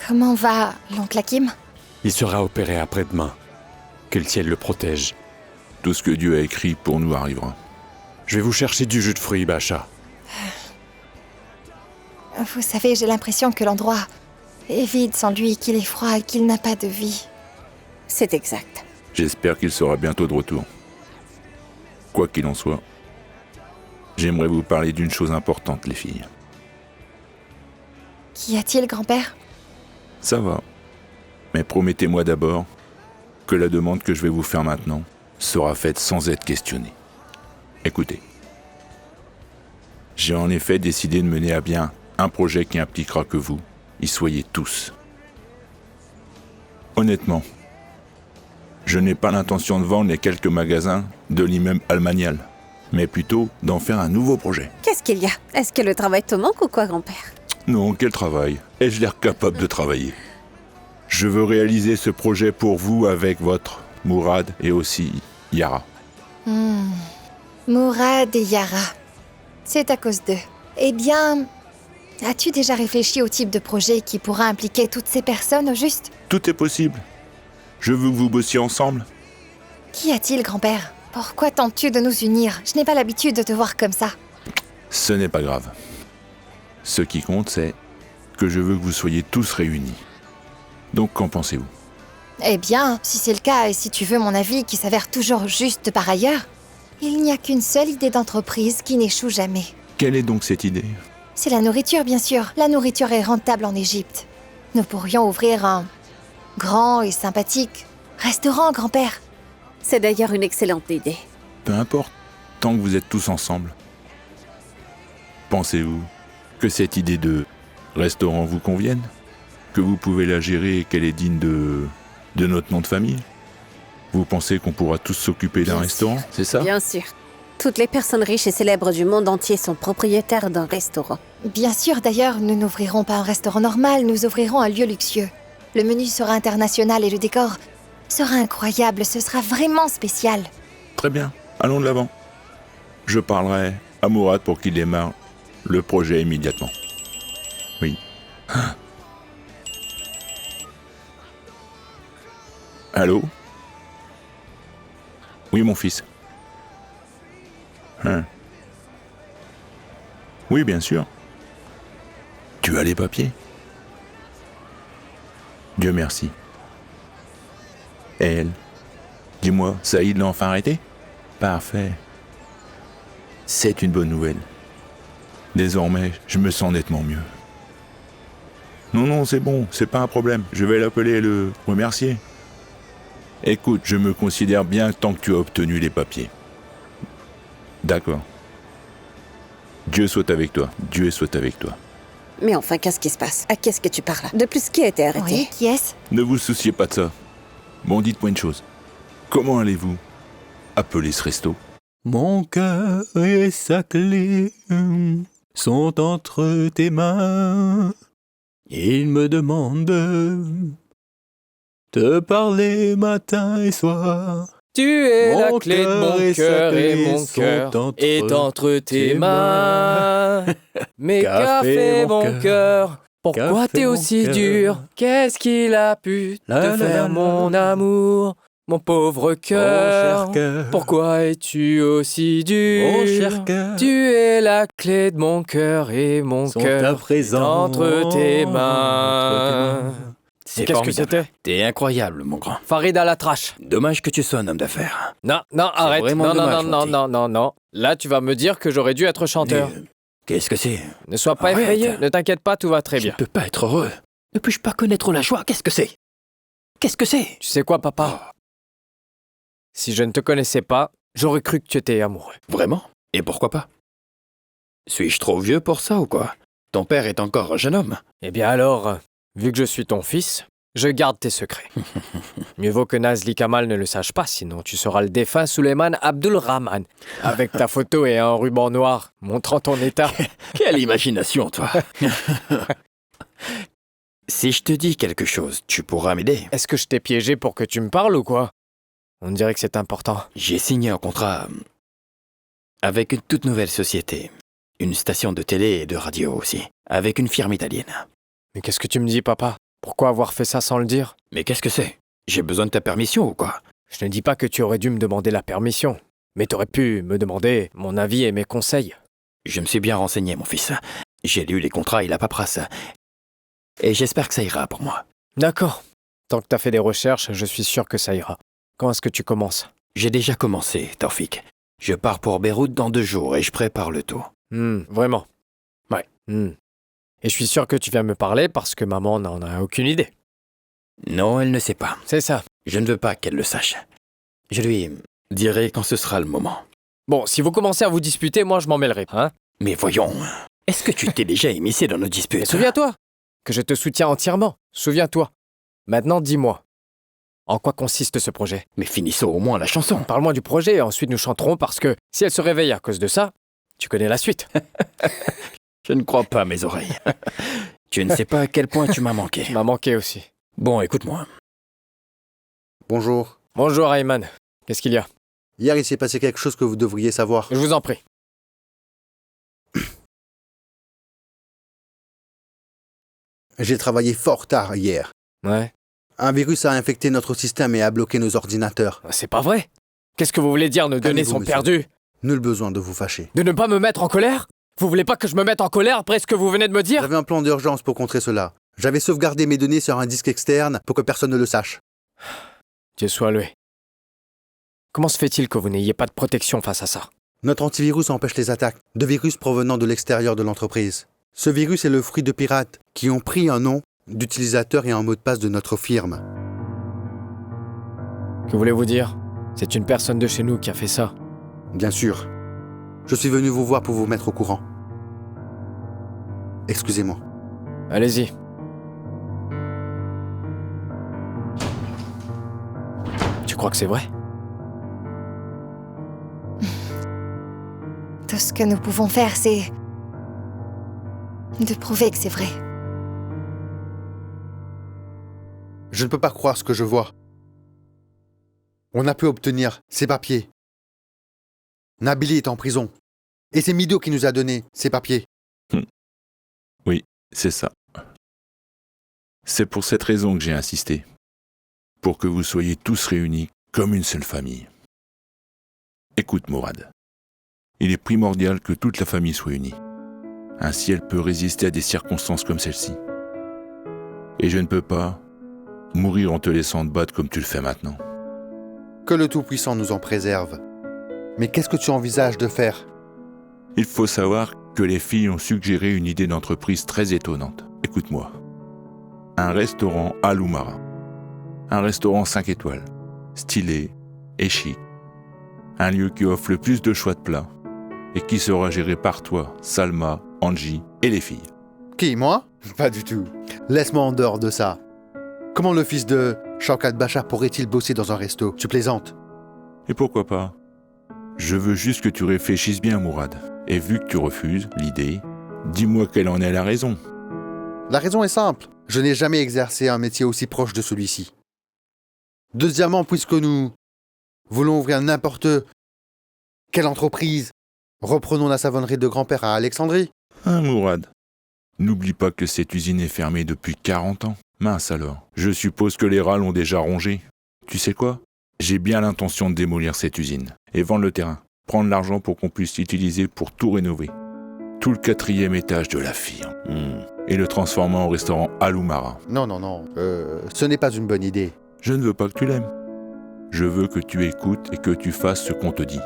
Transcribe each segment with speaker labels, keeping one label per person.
Speaker 1: Comment va l'oncle Hakim?
Speaker 2: Il sera opéré après-demain. Que le ciel le protège.
Speaker 3: Tout ce que Dieu a écrit pour nous arrivera.
Speaker 2: Je vais vous chercher du jus de fruits, Bacha.
Speaker 1: Vous savez, j'ai l'impression que l'endroit est vide sans lui, qu'il est froid et qu'il n'a pas de vie.
Speaker 4: C'est exact.
Speaker 3: J'espère qu'il sera bientôt de retour. Quoi qu'il en soit, j'aimerais vous parler d'une chose importante, les filles.
Speaker 1: Qu'y a-t-il, grand-père?
Speaker 3: Ça va. Mais promettez-moi d'abord que la demande que je vais vous faire maintenant sera faite sans être questionnée. Écoutez. J'ai en effet décidé de mener à bien un projet qui impliquera que vous y soyez tous. Honnêtement, je n'ai pas l'intention de vendre les quelques magasins de l'immeuble Almanial, mais plutôt d'en faire un nouveau projet.
Speaker 4: Qu'est-ce qu'il y a? Est-ce que le travail te manque ou quoi, grand-père?
Speaker 3: Non, quel travail? Ai-je l'air capable de travailler? Je veux réaliser ce projet pour vous avec votre Mourad et aussi Yara.
Speaker 1: Mourad et Yara. C'est à cause d'eux. Eh bien, as-tu déjà réfléchi au type de projet qui pourra impliquer toutes ces personnes au juste?
Speaker 3: Tout est possible. Je veux que vous bossiez ensemble.
Speaker 1: Qu'y a-t-il, grand-père? Pourquoi tentes-tu de nous unir? Je n'ai pas l'habitude de te voir comme ça.
Speaker 3: Ce n'est pas grave. Ce qui compte, c'est que je veux que vous soyez tous réunis. Donc, qu'en pensez-vous?
Speaker 1: Eh bien, si c'est le cas et si tu veux mon avis qui s'avère toujours juste par ailleurs, il n'y a qu'une seule idée d'entreprise qui n'échoue jamais.
Speaker 3: Quelle est donc cette idée?
Speaker 1: C'est la nourriture, bien sûr. La nourriture est rentable en Égypte. Nous pourrions ouvrir un grand et sympathique restaurant, grand-père.
Speaker 4: C'est d'ailleurs une excellente idée.
Speaker 3: Peu importe, tant que vous êtes tous ensemble. Pensez-vous que cette idée de restaurant vous convienne? Que vous pouvez la gérer et qu'elle est digne de notre nom de famille? Vous pensez qu'on pourra tous s'occuper d'un restaurant, c'est ça?
Speaker 4: Bien sûr. Toutes les personnes riches et célèbres du monde entier sont propriétaires d'un restaurant.
Speaker 1: Bien sûr, d'ailleurs, nous n'ouvrirons pas un restaurant normal, nous ouvrirons un lieu luxueux. Le menu sera international et le décor sera incroyable, ce sera vraiment spécial.
Speaker 3: Très bien, allons de l'avant. Je parlerai à Mourad pour qu'il démarre le projet immédiatement. Oui. Allô? Oui, mon fils. Oui, bien sûr. Tu as les papiers? Dieu merci. Et elle? Dis-moi, Saïd l'a enfin arrêté? Parfait. C'est une bonne nouvelle. Désormais, je me sens nettement mieux. Non, c'est bon, c'est pas un problème. Je vais l'appeler et le remercier. Écoute, je me considère bien tant que tu as obtenu les papiers. D'accord. Dieu soit avec toi. Dieu soit avec toi.
Speaker 4: Mais enfin, qu'est-ce qui se passe? À qu'est-ce que tu parles? De plus, qui a été arrêté?
Speaker 1: Oui, qui est-ce?
Speaker 3: Ne vous souciez pas de ça. Bon, dites-moi une chose. Comment allez-vous? Appelez ce resto.
Speaker 5: Mon cœur et sa clé sont entre tes mains. Il me demande de parler matin et soir.
Speaker 6: Tu es la
Speaker 5: Mon
Speaker 6: clé de
Speaker 5: cœur
Speaker 6: mon
Speaker 5: et sa
Speaker 6: cœur et
Speaker 5: clé
Speaker 6: mon
Speaker 5: sont
Speaker 6: cœur
Speaker 5: entre
Speaker 6: est entre tes
Speaker 5: tes
Speaker 6: mains. Mais qu'a
Speaker 5: Café,
Speaker 6: fait
Speaker 5: mon
Speaker 6: mon cœur? Pourquoi
Speaker 5: Café,
Speaker 6: t'es
Speaker 5: mon
Speaker 6: aussi
Speaker 5: cœur.
Speaker 6: dur? Qu'est-ce qu'il a pu
Speaker 5: La,
Speaker 6: te
Speaker 5: la,
Speaker 6: faire,
Speaker 5: la,
Speaker 6: mon
Speaker 5: la.
Speaker 6: amour? Mon pauvre cœur,
Speaker 5: cher cœur.
Speaker 6: pourquoi es-tu aussi dur?
Speaker 5: Mon cher cœur.
Speaker 6: Tu es la clé de mon cœur et mon
Speaker 5: Sont à
Speaker 6: cœur
Speaker 5: présent
Speaker 6: entre tes mains.
Speaker 7: C'est
Speaker 6: Qu'est-ce que
Speaker 7: formidable.
Speaker 6: c'était?
Speaker 7: T'es incroyable, mon grand.
Speaker 6: Farid à la trache.
Speaker 7: Dommage que tu sois un homme d'affaires.
Speaker 6: Non, arrête.
Speaker 7: vraiment
Speaker 6: Non,
Speaker 7: dommage,
Speaker 6: non,
Speaker 7: Monty.
Speaker 6: non. Là, tu vas me dire que j'aurais dû être chanteur.
Speaker 7: Mais, qu'est-ce que c'est?
Speaker 6: Ne sois pas
Speaker 7: Arrête.
Speaker 6: effrayé, ne t'inquiète pas, tout va très
Speaker 7: Je
Speaker 6: bien.
Speaker 7: ne peux pas être heureux. Ne puis-je pas connaître la joie? Qu'est-ce que c'est? Qu'est-ce que c'est?
Speaker 6: Tu sais quoi, papa? Si je ne te connaissais pas, j'aurais cru que tu étais amoureux.
Speaker 7: Vraiment? Et pourquoi pas? Suis-je trop vieux pour ça ou quoi? Ton père est encore un jeune homme.
Speaker 6: Eh bien alors, vu que je suis ton fils, je garde tes secrets. Mieux vaut que Nazli Kamal ne le sache pas, sinon tu seras le défunt Suleiman Abdul Rahman, avec ta photo et un ruban noir montrant ton état.
Speaker 7: Quelle imagination, toi! Si je te dis quelque chose, tu pourras m'aider.
Speaker 6: Est-ce que je t'ai piégé pour que tu me parles ou quoi? On dirait que c'est important.
Speaker 7: J'ai signé un contrat avec une toute nouvelle société. Une station de télé et de radio aussi. Avec une firme italienne.
Speaker 6: Mais qu'est-ce que tu me dis, papa? Pourquoi avoir fait ça sans le dire?
Speaker 7: Mais qu'est-ce que c'est? J'ai besoin de ta permission ou quoi?
Speaker 6: Je ne dis pas que tu aurais dû me demander la permission, mais t'aurais pu me demander mon avis et mes conseils.
Speaker 7: Je me suis bien renseigné, mon fils. J'ai lu les contrats et la paperasse. Et j'espère que ça ira pour moi.
Speaker 6: D'accord. Tant que t'as fait des recherches, je suis sûr que ça ira. Quand est-ce que tu commences?
Speaker 7: J'ai déjà commencé, Taufik. Je pars pour Beyrouth dans 2 jours et je prépare le tout.
Speaker 6: Vraiment?
Speaker 7: Ouais.
Speaker 6: Et je suis sûr que tu viens me parler parce que maman n'en a aucune idée.
Speaker 7: Non, elle ne sait pas.
Speaker 6: C'est ça.
Speaker 7: Je ne veux pas qu'elle le sache. Je lui dirai quand ce sera le moment.
Speaker 6: Bon, si vous commencez à vous disputer, moi je m'en mêlerai, hein?
Speaker 7: Mais voyons, est-ce que tu t'es déjà immiscé dans nos
Speaker 6: Mais
Speaker 7: disputes?
Speaker 6: souviens-toi que je te soutiens entièrement. Souviens-toi. Maintenant, dis-moi. En quoi consiste ce projet?
Speaker 7: Mais finissons au moins la chanson.
Speaker 6: Parle-moi du projet et ensuite nous chanterons parce que si elle se réveille à cause de ça, tu connais la suite.
Speaker 7: Je ne crois pas mes oreilles. Tu ne sais pas à quel point tu m'as manqué.
Speaker 6: Tu m'as manqué aussi.
Speaker 7: Bon, écoute-moi.
Speaker 8: Bonjour.
Speaker 6: Bonjour Ayman. Qu'est-ce qu'il y a?
Speaker 8: Hier, il s'est passé quelque chose que vous devriez savoir.
Speaker 6: Je vous en prie.
Speaker 8: J'ai travaillé fort tard hier.
Speaker 6: Ouais.
Speaker 8: Un virus a infecté notre système et a bloqué nos ordinateurs.
Speaker 6: C'est pas vrai. Qu'est-ce que vous voulez dire, nos données
Speaker 8: Calmez-vous,
Speaker 6: sont
Speaker 8: monsieur.
Speaker 6: perdues?
Speaker 8: Nul besoin de vous fâcher.
Speaker 6: De ne pas me mettre en colère? Vous voulez pas que je me mette en colère après ce que vous venez de me dire?
Speaker 8: J'avais un plan d'urgence pour contrer cela. J'avais sauvegardé mes données sur un disque externe pour que personne ne le sache.
Speaker 6: Dieu soit loué. Comment se fait-il que vous n'ayez pas de protection face à ça?
Speaker 8: Notre antivirus empêche les attaques de virus provenant de l'extérieur de l'entreprise. Ce virus est le fruit de pirates qui ont pris un nom d'utilisateur et un mot de passe de notre firme.
Speaker 6: Que voulez-vous dire? C'est une personne de chez nous qui a fait ça.
Speaker 8: Bien sûr. Je suis venu vous voir pour vous mettre au courant. Excusez-moi.
Speaker 6: Allez-y. Tu crois que c'est vrai?
Speaker 1: Tout ce que nous pouvons faire, c'est de prouver que c'est vrai.
Speaker 8: Je ne peux pas croire ce que je vois. On a pu obtenir ces papiers. Nabili est en prison. Et c'est Mido qui nous a donné ces papiers.
Speaker 3: Oui, c'est ça. C'est pour cette raison que j'ai insisté. Pour que vous soyez tous réunis comme une seule famille. Écoute, Mourad. Il est primordial que toute la famille soit unie. Ainsi, elle peut résister à des circonstances comme celle-ci. Et je ne peux pas mourir en te laissant te battre comme tu le fais maintenant.
Speaker 8: Que le Tout-Puissant nous en préserve. Mais qu'est-ce que tu envisages de faire?
Speaker 3: Il faut savoir que les filles ont suggéré une idée d'entreprise très étonnante. Écoute-moi. Un restaurant à l'Oumara. Un restaurant 5 étoiles. Stylé et chic. Un lieu qui offre le plus de choix de plats. Et qui sera géré par toi, Salma, Angie et les filles.
Speaker 8: Qui, moi? Pas du tout. Laisse-moi en dehors de ça. Comment le fils de Shaukat Bachar pourrait-il bosser dans un resto? Tu plaisantes?
Speaker 3: Et pourquoi pas? Je veux juste que tu réfléchisses bien, Mourad. Et vu que tu refuses l'idée, dis-moi quelle en est la raison.
Speaker 8: La raison est simple. Je n'ai jamais exercé un métier aussi proche de celui-ci. Deuxièmement, puisque nous voulons ouvrir n'importe quelle entreprise, reprenons la savonnerie de grand-père à Alexandrie.
Speaker 3: Hein, Mourad? N'oublie pas que cette usine est fermée depuis 40 ans. Mince alors. Je suppose que les râles ont déjà rongé. Tu sais quoi? J'ai bien l'intention de démolir cette usine et vendre le terrain. Prendre l'argent pour qu'on puisse l'utiliser pour tout rénover. Tout le 4e étage de la firme. Et le transformer en restaurant Aloumara.
Speaker 8: Non, ce n'est pas une bonne idée.
Speaker 3: Je ne veux pas que tu l'aimes. Je veux que tu écoutes et que tu fasses ce qu'on te dit.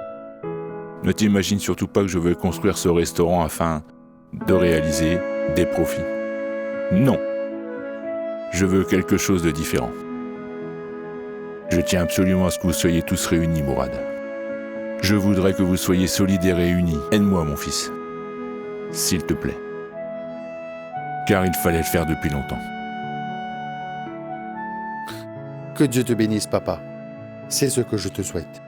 Speaker 3: Ne t'imagine surtout pas que je veux construire ce restaurant afin de réaliser des profits. Non. Je veux quelque chose de différent. Je tiens absolument à ce que vous soyez tous réunis, Mourad. Je voudrais que vous soyez solidaires et unis. Aide-moi, mon fils. S'il te plaît. Car il fallait le faire depuis longtemps.
Speaker 8: Que Dieu te bénisse, papa. C'est ce que je te souhaite.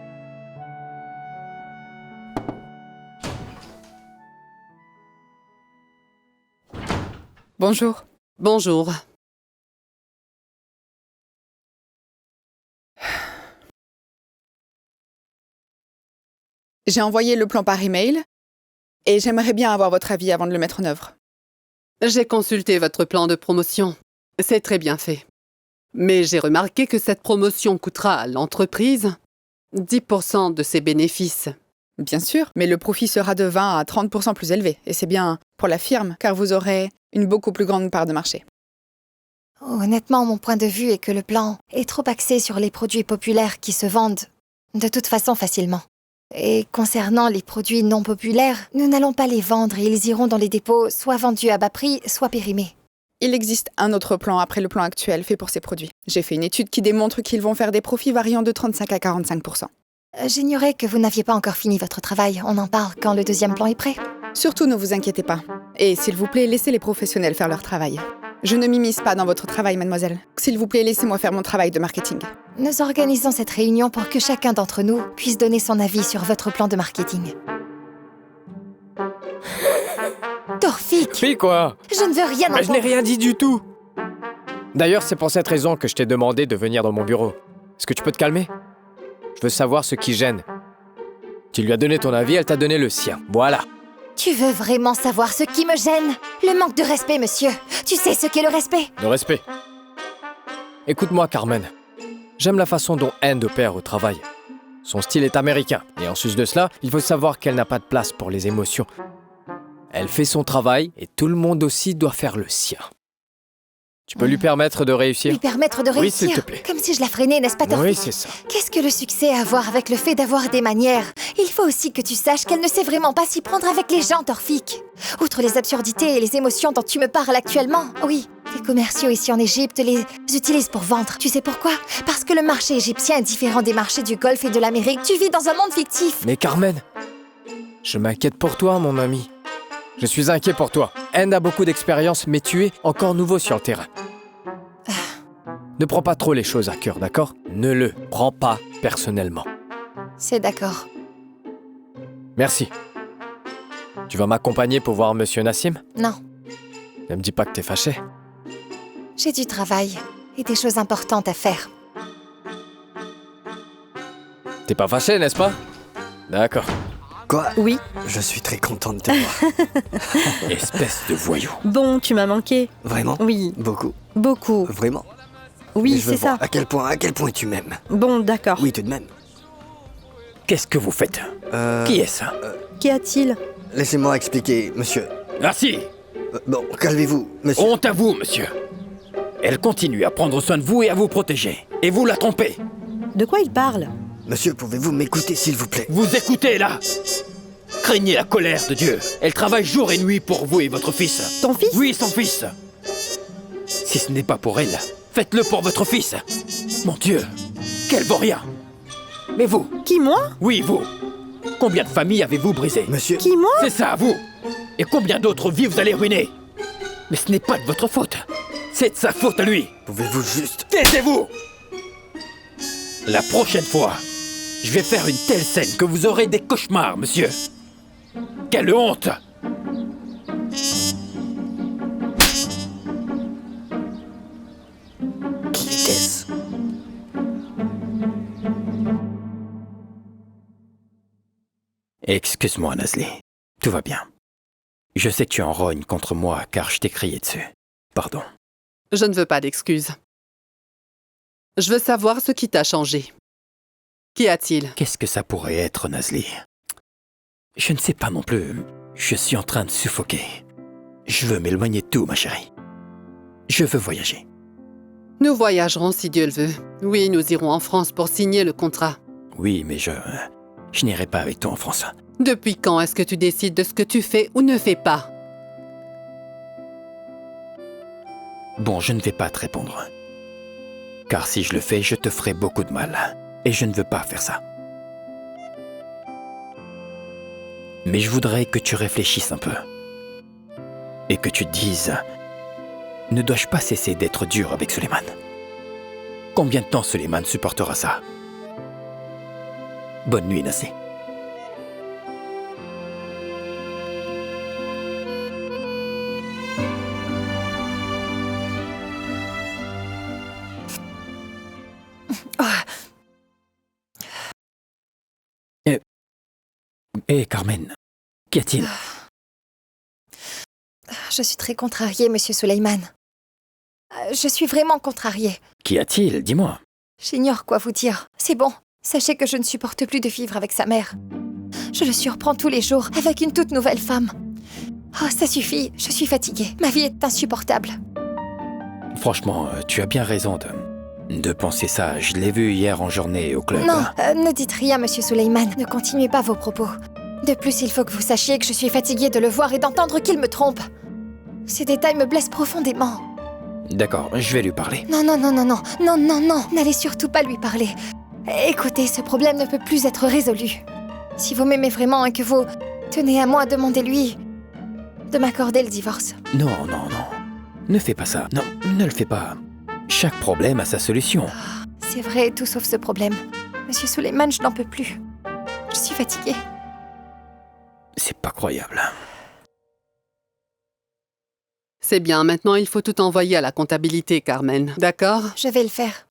Speaker 9: Bonjour.
Speaker 10: Bonjour.
Speaker 9: J'ai envoyé le plan par email et j'aimerais bien avoir votre avis avant de le mettre en œuvre.
Speaker 10: J'ai consulté votre plan de promotion. C'est très bien fait. Mais j'ai remarqué que cette promotion coûtera à l'entreprise 10% de ses bénéfices.
Speaker 9: Bien sûr, mais le profit sera de 20 à 30% plus élevé. Et c'est bien pour la firme, car vous aurez une beaucoup plus grande part de marché.
Speaker 1: Honnêtement, mon point de vue est que le plan est trop axé sur les produits populaires qui se vendent de toute façon facilement. Et concernant les produits non populaires, nous n'allons pas les vendre et ils iront dans les dépôts, soit vendus à bas prix, soit périmés.
Speaker 9: Il existe un autre plan après le plan actuel fait pour ces produits. J'ai fait une étude qui démontre qu'ils vont faire des profits variant de 35 à 45%.
Speaker 1: J'ignorais que vous n'aviez pas encore fini votre travail. On en parle quand le deuxième plan est prêt.
Speaker 9: Surtout, ne vous inquiétez pas. Et s'il vous plaît, laissez les professionnels faire leur travail. Je ne m'immisce pas dans votre travail, mademoiselle. S'il vous plaît, laissez-moi faire mon travail de marketing.
Speaker 1: Nous organisons cette réunion pour que chacun d'entre nous puisse donner son avis sur votre plan de marketing. Torfik!
Speaker 6: Puis quoi?
Speaker 1: Je ne veux rien
Speaker 6: Mais je
Speaker 1: entendre.
Speaker 6: n'ai rien dit du tout. D'ailleurs, c'est pour cette raison que je t'ai demandé de venir dans mon bureau. Est-ce que tu peux te calmer? Je veux savoir ce qui gêne. Tu lui as donné ton avis, elle t'a donné le sien. Voilà.
Speaker 1: Tu veux vraiment savoir ce qui me gêne? Le manque de respect, monsieur. Tu sais ce qu'est le respect?
Speaker 6: Le respect. Écoute-moi, Carmen. J'aime la façon dont Anne opère au travail. Son style est américain. Et en sus de cela, il faut savoir qu'elle n'a pas de place pour les émotions. Elle fait son travail et tout le monde aussi doit faire le sien. Tu peux lui permettre de réussir?
Speaker 1: Lui permettre de
Speaker 6: Oui,
Speaker 1: réussir.
Speaker 6: s'il te plaît.
Speaker 1: Comme si je la freinais, n'est-ce pas, Torfik?
Speaker 6: Oui, c'est ça.
Speaker 1: Qu'est-ce que le succès a à voir avec le fait d'avoir des manières? Il faut aussi que tu saches qu'elle ne sait vraiment pas s'y prendre avec les gens, Torfik. Outre les absurdités et les émotions dont tu me parles actuellement, oui, les commerciaux ici en Égypte les utilisent pour vendre. Tu sais pourquoi? Parce que le marché égyptien est différent des marchés du Golfe et de l'Amérique. Tu vis dans un monde fictif.
Speaker 6: Mais Carmen, je m'inquiète pour toi, mon ami. Je suis inquiet pour toi. Anne a beaucoup d'expérience, mais tu es encore nouveau sur le terrain. Ne prends pas trop les choses à cœur, d'accord? Ne le prends pas personnellement.
Speaker 1: C'est d'accord.
Speaker 6: Merci. Tu vas m'accompagner pour voir Monsieur Nassim?
Speaker 1: Non,
Speaker 6: Ne me dis pas que t'es fâché.
Speaker 1: j'ai du travail et des choses importantes à faire.
Speaker 6: T'es pas fâché, n'est-ce pas? D'accord.
Speaker 11: Quoi?
Speaker 4: Oui.
Speaker 11: Je suis très contente de te voir.
Speaker 7: Espèce de voyou.
Speaker 4: Bon, tu m'as manqué.
Speaker 11: Vraiment?
Speaker 4: Oui,
Speaker 11: Beaucoup.
Speaker 4: beaucoup.
Speaker 11: Vraiment?
Speaker 4: Oui,
Speaker 11: Mais je veux
Speaker 4: c'est ça.
Speaker 11: voir à quel point tu m'aimes.
Speaker 4: Bon, d'accord.
Speaker 11: Oui, tout de même.
Speaker 7: Qu'est-ce que vous faites? Qui est ça?
Speaker 4: Qu'y a-t-il?
Speaker 11: Laissez-moi expliquer, monsieur.
Speaker 7: Ah si!
Speaker 11: Bon, calmez-vous, monsieur.
Speaker 7: Honte à vous, monsieur. Elle continue à prendre soin de vous et à vous protéger. Et vous la trompez.
Speaker 4: De quoi il parle?
Speaker 11: Monsieur, pouvez-vous m'écouter, s'il vous plaît?
Speaker 7: Vous écoutez, là? Craignez la colère de Dieu. Elle travaille jour et nuit pour vous et votre fils.
Speaker 4: Ton fils?
Speaker 7: Oui, son fils. Si ce n'est pas pour elle, faites-le pour votre fils. Mon Dieu, quel vaurien. Mais vous?
Speaker 4: Qui, moi?
Speaker 7: Oui, vous. Combien de familles avez-vous brisées?
Speaker 11: Monsieur...
Speaker 4: Qui, moi?
Speaker 7: C'est ça, vous. Et combien d'autres vies vous allez ruiner? Mais ce n'est pas de votre faute. C'est de sa faute à lui.
Speaker 11: Pouvez-vous juste...
Speaker 7: Taisez-vous! La prochaine fois, je vais faire une telle scène que vous aurez des cauchemars, monsieur. Quelle honte!
Speaker 11: Qui était-ce?
Speaker 7: Excuse-moi, Nasli. Tout va bien. Je sais que tu en rognes contre moi car je t'ai crié dessus. Pardon.
Speaker 10: Je ne veux pas d'excuses. Je veux savoir ce qui t'a changé. Qu'y a-t-il?
Speaker 7: Qu'est-ce que ça pourrait être, Nasli? Je ne sais pas non plus. Je suis en train de suffoquer. Je veux m'éloigner de tout, ma chérie. Je veux voyager.
Speaker 10: Nous voyagerons si Dieu le veut. Oui, nous irons en France pour signer le contrat.
Speaker 7: Oui, mais je n'irai pas avec toi en France.
Speaker 10: Depuis quand est-ce que tu décides de ce que tu fais ou ne fais pas?
Speaker 7: Bon, je ne vais pas te répondre. Car si je le fais, je te ferai beaucoup de mal. Et je ne veux pas faire ça. Mais je voudrais que tu réfléchisses un peu. Et que tu te dises... Ne dois-je pas cesser d'être dur avec Suleiman? Combien de temps Suleiman supportera ça? Bonne nuit, Nassi. Hé, Carmen, qu'y a-t-il?
Speaker 1: Je suis très contrariée, monsieur Suleiman. Je suis vraiment contrariée.
Speaker 7: Qu'y a-t-il? Dis-moi.
Speaker 1: J'ignore quoi vous dire. C'est bon. Sachez que je ne supporte plus de vivre avec sa mère. Je le surprends tous les jours avec une toute nouvelle femme. Oh, ça suffit. Je suis fatiguée. Ma vie est insupportable.
Speaker 7: Franchement, tu as bien raison de penser ça. Je l'ai vu hier en journée au club.
Speaker 1: Non, ne dites rien, monsieur Suleiman. Ne continuez pas vos propos. De plus, il faut que vous sachiez que je suis fatiguée de le voir et d'entendre qu'il me trompe. Ces détails me blessent profondément.
Speaker 7: D'accord, je vais lui parler.
Speaker 1: Non, n'allez surtout pas lui parler. Écoutez, ce problème ne peut plus être résolu. Si vous m'aimez vraiment et que vous tenez à moi, demandez-lui de m'accorder le divorce.
Speaker 7: Non. Ne fais pas ça. Non, ne le fais pas. Chaque problème a sa solution.
Speaker 1: C'est vrai, tout sauf ce problème. Monsieur Suleiman, je n'en peux plus. Je suis fatiguée.
Speaker 7: C'est pas croyable.
Speaker 10: C'est bien, maintenant il faut tout envoyer à la comptabilité, Carmen. D'accord?
Speaker 1: Je vais le faire.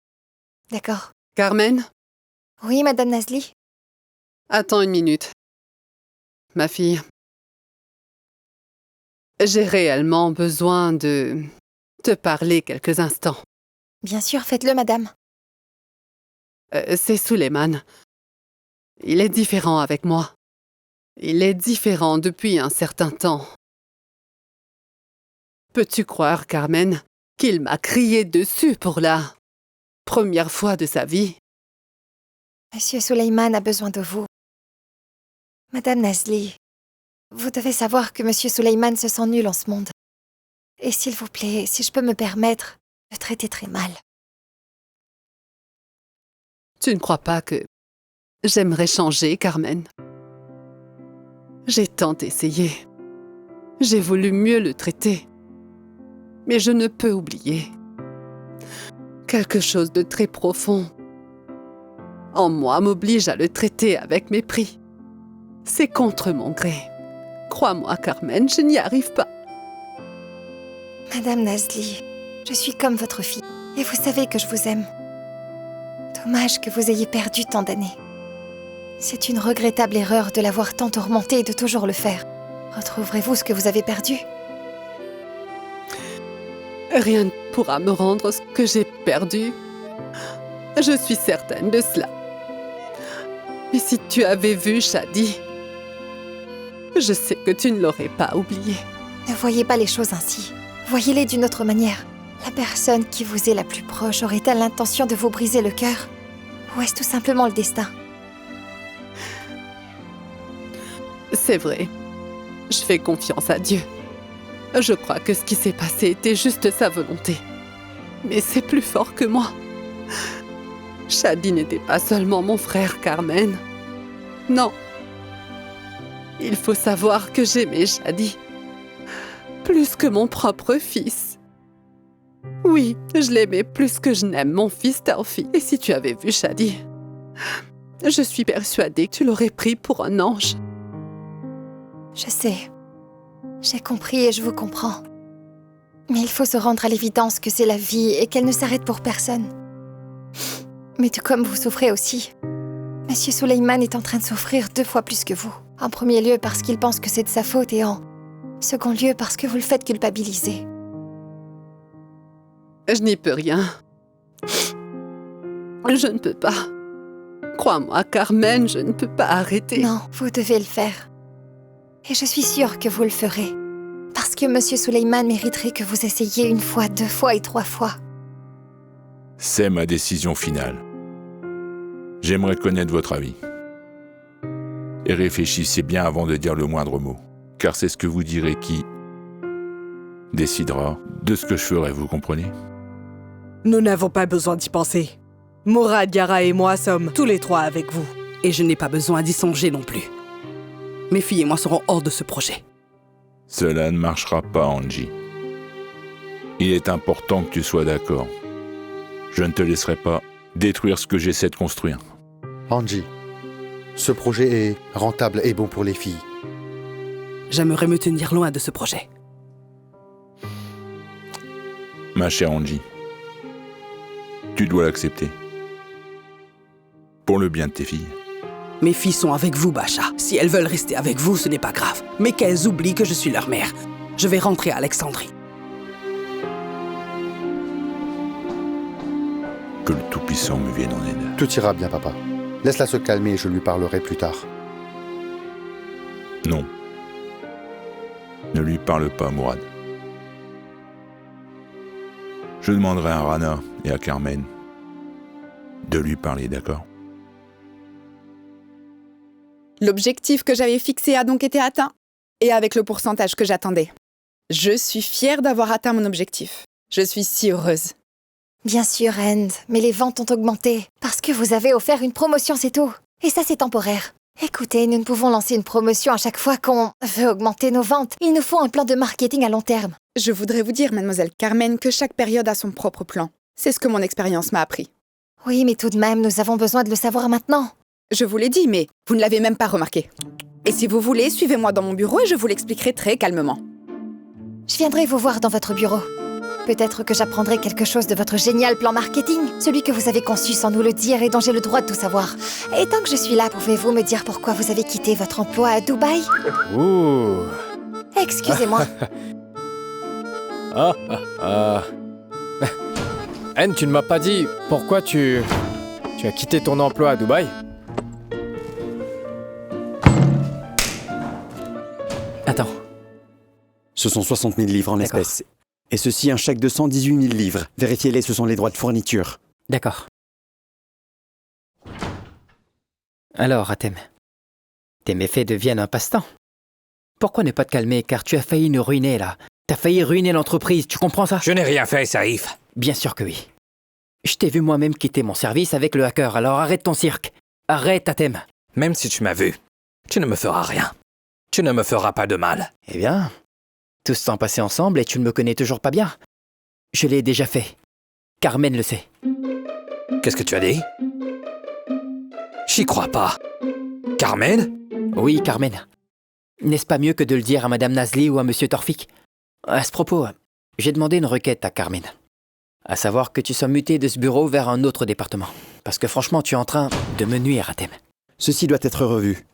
Speaker 1: D'accord.
Speaker 10: Carmen?
Speaker 1: Oui, Madame Nazli?
Speaker 10: Attends une minute. Ma fille. J'ai réellement besoin de te parler quelques instants.
Speaker 1: Bien sûr, faites-le, madame.
Speaker 10: C'est Suleiman. Il est différent avec moi. Il est différent depuis un certain temps. Peux-tu croire, Carmen, qu'il m'a crié dessus pour la première fois de sa vie?
Speaker 1: Monsieur Suleiman a besoin de vous. Madame Nazli, vous devez savoir que Monsieur Suleiman se sent nul en ce monde. Et s'il vous plaît, si je peux me permettre, le traiter très mal.
Speaker 10: Tu ne crois pas que j'aimerais changer, Carmen? J'ai tant essayé. J'ai voulu mieux le traiter. Mais je ne peux oublier. Quelque chose de très profond en moi m'oblige à le traiter avec mépris. C'est contre mon gré. Crois-moi, Carmen, je n'y arrive pas.
Speaker 1: Madame Nazli, je suis comme votre fille, et vous savez que je vous aime. Dommage que vous ayez perdu tant d'années. C'est une regrettable erreur de l'avoir tant tourmenté et de toujours le faire. Retrouverez-vous ce que vous avez perdu?
Speaker 10: Rien ne pourra me rendre ce que j'ai perdu. Je suis certaine de cela. Mais si tu avais vu Shadi, je sais que tu ne l'aurais pas oublié.
Speaker 1: Ne voyez pas les choses ainsi. Voyez-les d'une autre manière. La personne qui vous est la plus proche aurait-elle l'intention de vous briser le cœur? Ou est-ce tout simplement le destin?
Speaker 10: C'est vrai. Je fais confiance à Dieu. Je crois que ce qui s'est passé était juste sa volonté. Mais c'est plus fort que moi. Shadi n'était pas seulement mon frère, Carmen. Non. Il faut savoir que j'aimais Shadi. Plus que mon propre fils. Oui, je l'aimais plus que je n'aime mon fils Tawfiq. Et si tu avais vu Shadi, je suis persuadée que tu l'aurais pris pour un ange.
Speaker 1: Je sais. J'ai compris et je vous comprends. Mais il faut se rendre à l'évidence que c'est la vie et qu'elle ne s'arrête pour personne. Mais tout comme vous souffrez aussi, Monsieur Suleiman est en train de souffrir 2 fois plus que vous. En premier lieu parce qu'il pense que c'est de sa faute et en second lieu parce que vous le faites culpabiliser.
Speaker 10: Je n'y peux rien. Je ne peux pas. Crois-moi, Carmen, je ne peux pas arrêter.
Speaker 1: Non, vous devez le faire. Et je suis sûre que vous le ferez. Parce que Monsieur Suleiman mériterait que vous essayiez 1 fois, 2 fois et 3 fois.
Speaker 3: C'est ma décision finale. J'aimerais connaître votre avis. Et réfléchissez bien avant de dire le moindre mot, car c'est ce que vous direz qui décidera de ce que je ferai, vous comprenez?
Speaker 12: Nous n'avons pas besoin d'y penser. Mourad, Yara et moi sommes tous les 3 avec vous. Et je n'ai pas besoin d'y songer non plus. Mes filles et moi serons hors de ce projet.
Speaker 3: Cela ne marchera pas, Angie. Il est important que tu sois d'accord. Je ne te laisserai pas détruire ce que j'essaie de construire.
Speaker 8: Angie, ce projet est rentable et bon pour les filles.
Speaker 12: J'aimerais me tenir loin de ce projet.
Speaker 3: Ma chère Angie, tu dois l'accepter. Pour le bien de tes filles.
Speaker 12: Mes filles sont avec vous, Bacha. Si elles veulent rester avec vous, ce n'est pas grave. Mais qu'elles oublient que je suis leur mère. Je vais rentrer à Alexandrie.
Speaker 3: Que le Tout-Puissant me vienne en aide.
Speaker 8: Tout ira bien, papa. Laisse-la se calmer et je lui parlerai plus tard.
Speaker 3: Non. Ne lui parle pas, Mourad. Je demanderai à Rana et à Carmen de lui parler, d'accord?
Speaker 9: L'objectif que j'avais fixé a donc été atteint, et avec le pourcentage que j'attendais. Je suis fière d'avoir atteint mon objectif. Je suis si heureuse.
Speaker 1: Bien sûr, End, mais les ventes ont augmenté. Parce que vous avez offert une promotion, c'est tout. Et ça, c'est temporaire. Écoutez, nous ne pouvons lancer une promotion à chaque fois qu'on veut augmenter nos ventes. Il nous faut un plan de marketing à long terme.
Speaker 9: Je voudrais vous dire, mademoiselle Carmen, que chaque période a son propre plan. C'est ce que mon expérience m'a appris.
Speaker 1: Oui, mais tout de même, nous avons besoin de le savoir maintenant.
Speaker 9: Je vous l'ai dit, mais vous ne l'avez même pas remarqué. Et si vous voulez, suivez-moi dans mon bureau et je vous l'expliquerai très calmement.
Speaker 1: Je viendrai vous voir dans votre bureau. Peut-être que j'apprendrai quelque chose de votre génial plan marketing, celui que vous avez conçu sans nous le dire et dont j'ai le droit de tout savoir. Et tant que je suis là, pouvez-vous me dire pourquoi vous avez quitté votre emploi à Dubaï?
Speaker 6: Ouh.
Speaker 1: Excusez-moi.
Speaker 6: Anne, tu ne m'as pas dit pourquoi tu as quitté ton emploi à Dubaï?
Speaker 7: Attends.
Speaker 13: Ce sont 60 000 livres en espèces. Et ceci un chèque de 118 000 livres. Vérifiez-les, ce sont les droits de fourniture.
Speaker 7: D'accord. Alors, Atem, tes méfaits deviennent un passe-temps. Pourquoi ne pas te calmer, car tu as failli nous ruiner, là. T'as failli ruiner l'entreprise, tu comprends ça?
Speaker 2: Je n'ai rien fait, Saïf.
Speaker 7: Bien sûr que oui. Je t'ai vu moi-même quitter mon service avec le hacker, alors arrête ton cirque. Arrête, Atem.
Speaker 2: Même si tu m'as vu, tu ne me feras rien. Tu ne me feras pas de mal.
Speaker 7: Eh bien, tout ce temps passé ensemble et tu ne me connais toujours pas bien. Je l'ai déjà fait. Carmen le sait.
Speaker 2: Qu'est-ce que tu as dit? J'y crois pas. Carmen?
Speaker 7: Oui, Carmen. N'est-ce pas mieux que de le dire à Madame Nazli ou à Monsieur Torfik? À ce propos, j'ai demandé une requête à Carmen. À savoir que tu sois muté de ce bureau vers un autre département. Parce que franchement, tu es en train de me nuire, Atem.
Speaker 13: Ceci doit être revu.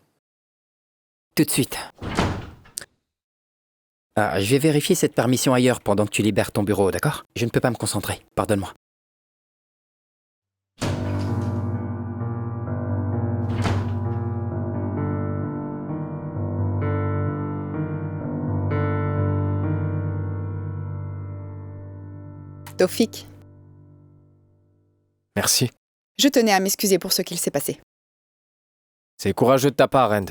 Speaker 7: Tout de suite. Ah, je vais vérifier cette permission ailleurs pendant que tu libères ton bureau, d'accord? Je ne peux pas me concentrer, pardonne-moi.
Speaker 9: Tofik,
Speaker 6: Merci.
Speaker 9: je tenais à m'excuser pour ce qu'il s'est passé.
Speaker 6: C'est courageux de ta part, End.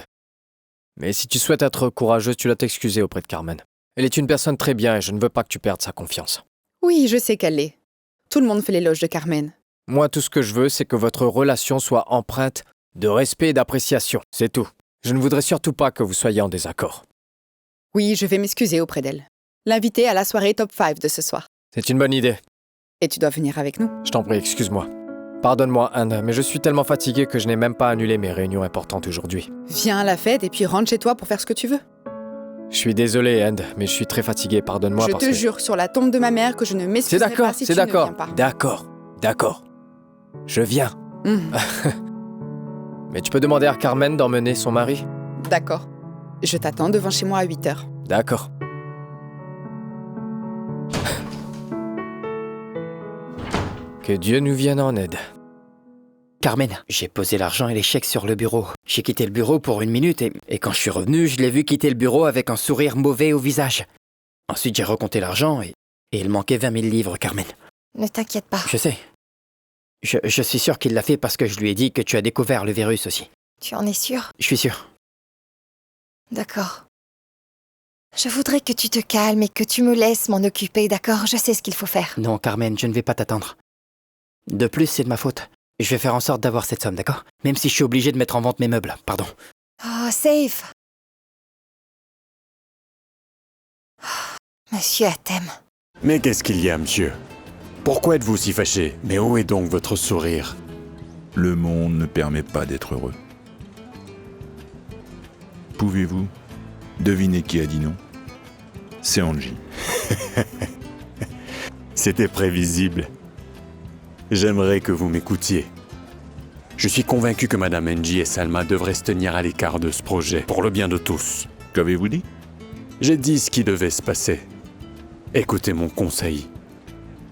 Speaker 6: Mais si tu souhaites être courageux, tu dois t'excuser auprès de Carmen. Elle est une personne très bien et je ne veux pas que tu perdes sa confiance.
Speaker 9: Oui, je sais qu'elle l'est. Tout le monde fait l'éloge de Carmen.
Speaker 6: Moi, tout ce que je veux, c'est que votre relation soit empreinte de respect et d'appréciation. C'est tout. Je ne voudrais surtout pas que vous soyez en désaccord.
Speaker 9: Oui, je vais m'excuser auprès d'elle. L'inviter à la soirée Top 5 de ce soir.
Speaker 6: C'est une bonne idée.
Speaker 9: Et tu dois venir avec nous.
Speaker 6: Je t'en prie, excuse-moi. Pardonne-moi, Anne, mais je suis tellement fatigué que je n'ai même pas annulé mes réunions importantes aujourd'hui.
Speaker 9: Viens à la fête et puis rentre chez toi pour faire ce que tu veux.
Speaker 6: Je suis désolé, Anne, mais je suis très fatigué, pardonne-moi
Speaker 9: Je
Speaker 6: parce
Speaker 9: te
Speaker 6: que...
Speaker 9: jure sur la tombe de ma mère que je ne m'excuserai
Speaker 6: C'est d'accord,
Speaker 9: pas si
Speaker 6: c'est
Speaker 9: tu ne
Speaker 6: d'accord.
Speaker 9: viens pas.
Speaker 6: D'accord. Je viens.
Speaker 9: Mmh,
Speaker 6: Mais tu peux demander à Carmen d'emmener son mari?
Speaker 9: d'accord. Je t'attends devant chez moi à 8h.
Speaker 6: D'accord. Que Dieu nous vienne en aide.
Speaker 7: Carmen, j'ai posé l'argent et les chèques sur le bureau. J'ai quitté le bureau pour 1 minute et quand je suis revenu, je l'ai vu quitter le bureau avec un sourire mauvais au visage. Ensuite, j'ai recompté l'argent et il manquait 20 000 livres, Carmen.
Speaker 1: Ne t'inquiète pas.
Speaker 7: Je sais. Je suis sûr qu'il l'a fait parce que je lui ai dit que tu as découvert le virus aussi.
Speaker 1: Tu en es sûr?
Speaker 7: Je suis sûr.
Speaker 1: D'accord. Je voudrais que tu te calmes et que tu me laisses m'en occuper, d'accord? Je sais ce qu'il faut faire.
Speaker 7: Non, Carmen, je ne vais pas t'attendre. De plus, c'est de ma faute. Je vais faire en sorte d'avoir cette somme, d'accord? Même si je suis obligé de mettre en vente mes meubles, pardon.
Speaker 1: Oh, safe. Monsieur Atem.
Speaker 2: Mais qu'est-ce qu'il y a, monsieur? Pourquoi êtes-vous si fâché? Mais où est donc votre sourire?
Speaker 3: Le monde ne permet pas d'être heureux. Pouvez-vous deviner qui a dit non? C'est Angie.
Speaker 2: C'était prévisible. J'aimerais que vous m'écoutiez. Je suis convaincu que Madame Angie et Salma devraient se tenir à l'écart de ce projet, pour le bien de tous.
Speaker 3: Qu'avez-vous dit?
Speaker 2: J'ai dit ce qui devait se passer. Écoutez mon conseil.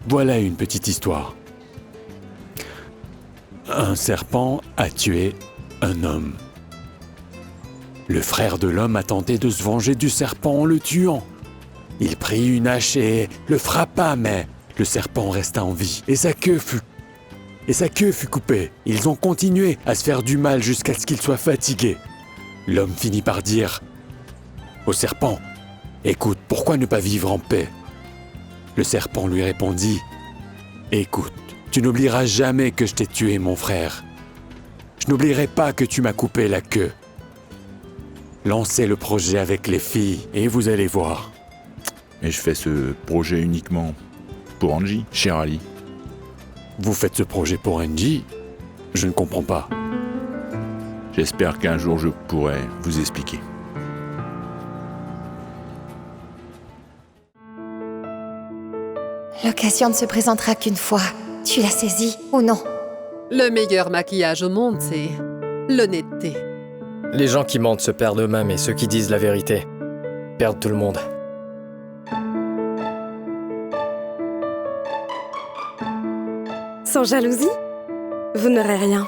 Speaker 2: Voilà une petite histoire. Un serpent a tué un homme. Le frère de l'homme a tenté de se venger du serpent en le tuant. Il prit une hache et le frappa, mais le serpent resta en vie et sa queue fut coupée. Ils ont continué à se faire du mal jusqu'à ce qu'ils soient fatigués. L'homme finit par dire au serpent, « Écoute, pourquoi ne pas vivre en paix ?» Le serpent lui répondit, « Écoute, tu n'oublieras jamais que je t'ai tué, mon frère. Je n'oublierai pas que tu m'as coupé la queue. Lancez le projet avec les filles et vous allez voir. »
Speaker 3: Et je fais ce projet uniquement pour Angie, cher Ali.
Speaker 2: Vous faites ce projet pour Angie? Je ne comprends pas.
Speaker 3: J'espère qu'un jour je pourrai vous expliquer.
Speaker 1: L'occasion ne se présentera qu'une fois. Tu l'as saisie ou non?
Speaker 10: Le meilleur maquillage au monde, c'est l'honnêteté.
Speaker 6: Les gens qui mentent se perdent eux-mêmes et ceux qui disent la vérité perdent tout le monde.
Speaker 14: Sans jalousie, vous n'aurez rien.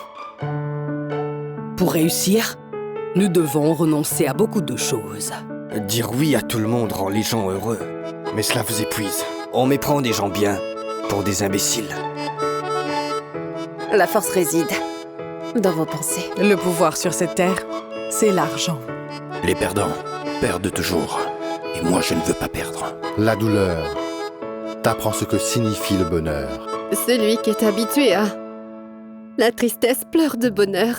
Speaker 12: Pour réussir, nous devons renoncer à beaucoup de choses.
Speaker 11: Dire oui à tout le monde rend les gens heureux. Mais cela vous épuise. On méprend des gens bien pour des imbéciles.
Speaker 4: La force réside dans vos pensées.
Speaker 12: Le pouvoir sur cette terre, c'est l'argent.
Speaker 7: Les perdants perdent toujours. Et moi, je ne veux pas perdre.
Speaker 8: La douleur t'apprend ce que signifie le bonheur.
Speaker 10: Celui qui est habitué à la tristesse pleure de bonheur.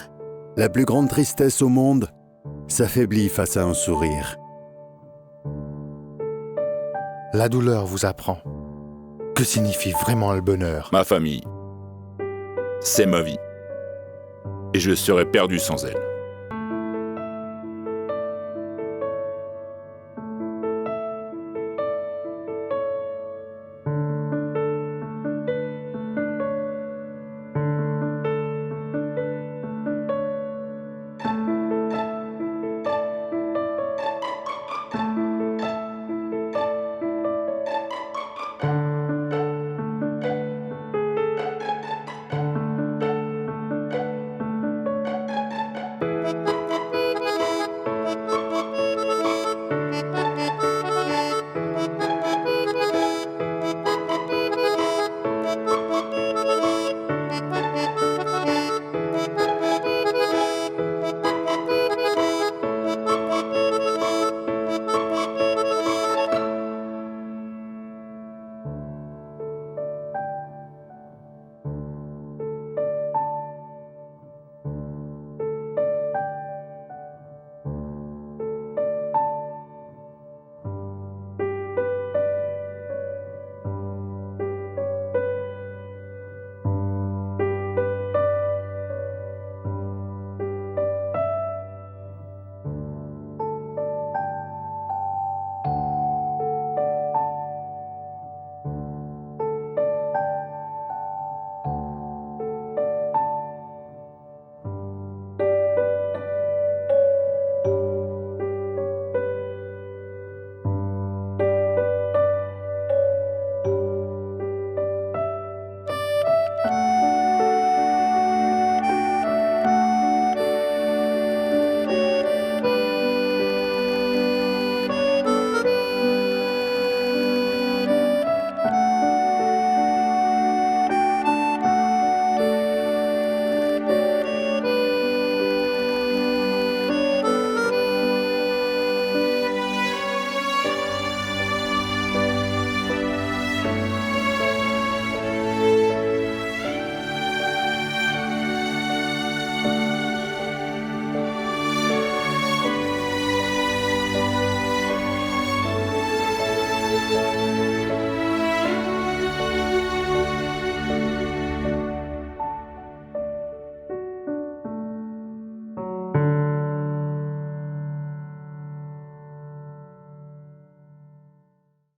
Speaker 15: La plus grande tristesse au monde s'affaiblit face à un sourire.
Speaker 8: La douleur vous apprend que signifie vraiment le bonheur.
Speaker 3: Ma famille, c'est ma vie. Et je serais perdu sans elle.